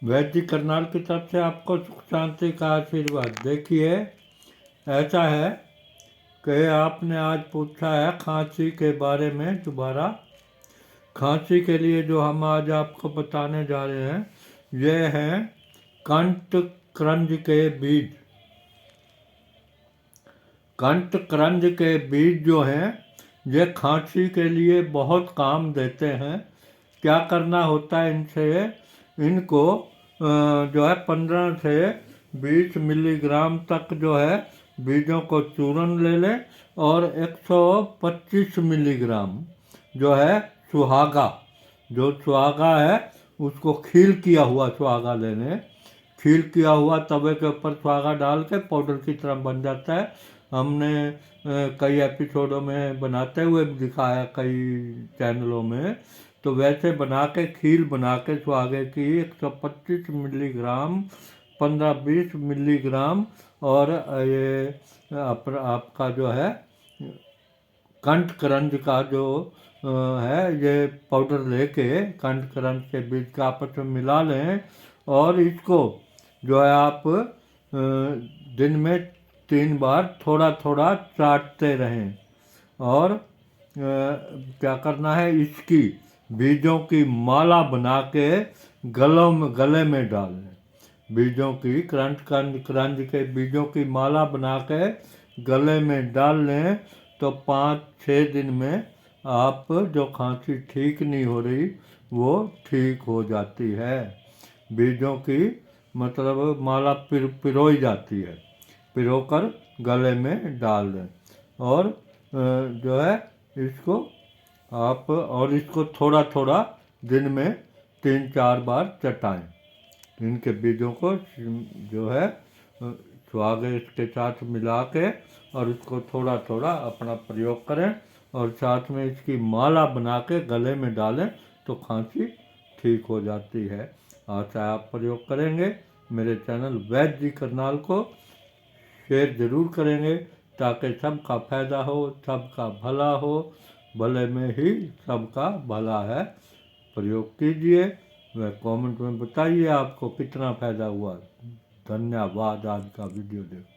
वैद्य करनाल की तरफ से आपको सुख शांति का आशीर्वाद। देखिए, ऐसा है कि आपने आज पूछा है खांसी के बारे में दोबारा। खांसी के लिए जो हम आज आपको बताने जा रहे हैं, ये हैं कंटक्रंज के बीज। कंटक्रंज के बीज जो हैं, ये खांसी के लिए बहुत काम देते हैं। क्या करना होता है इनसे? इनको जो है 15 से 20 मिलीग्राम तक जो है बीजों को चूर्ण ले लें, और 125 मिलीग्राम जो है सुहागा, जो सुहागा है उसको खील किया हुआ सुहागा ले लें। खील किया हुआ तवे के ऊपर सुहागा डाल के पाउडर की तरह बन जाता है। हमने कई एपिसोडों में बनाते हुए भी दिखाया, कई चैनलों में। तो वैसे बना के खील बना के सुहागे की 125 मिलीग्राम, 15-20 मिलीग्राम, और ये आपका जो है कंटक्रंज का जो है, ये पाउडर लेके कंटक्रंज के बीज का आपस में मिला लें, और इसको जो है आप दिन में 3 बार थोड़ा थोड़ा चाटते रहें। और क्या करना है, इसकी बीजों की माला बना के गले में डाल लें। बीजों की क्रंज के बीजों की माला बना के गले में डाल लें, तो 5-6 दिन में आप जो खांसी ठीक नहीं हो रही वो ठीक हो जाती है। बीजों की मतलब माला पिरोई जाती है, पिरोकर गले में डाल दें। और जो है इसको आप, और इसको थोड़ा थोड़ा दिन में 3-4 बार चटाएं। इनके बीजों को जो है सुहागे इसके साथ मिला के, और इसको थोड़ा थोड़ा अपना प्रयोग करें, और साथ में इसकी माला बना के गले में डालें, तो खांसी ठीक हो जाती है। आशा आप प्रयोग करेंगे। मेरे चैनल वैद्य जी करनाल को शेयर ज़रूर करेंगे, ताकि सबका फायदा हो, सबका भला हो। भले में ही सबका भला है। प्रयोग कीजिए, वह कमेंट में बताइए आपको कितना फ़ायदा हुआ। धन्यवाद आज का वीडियो देखो।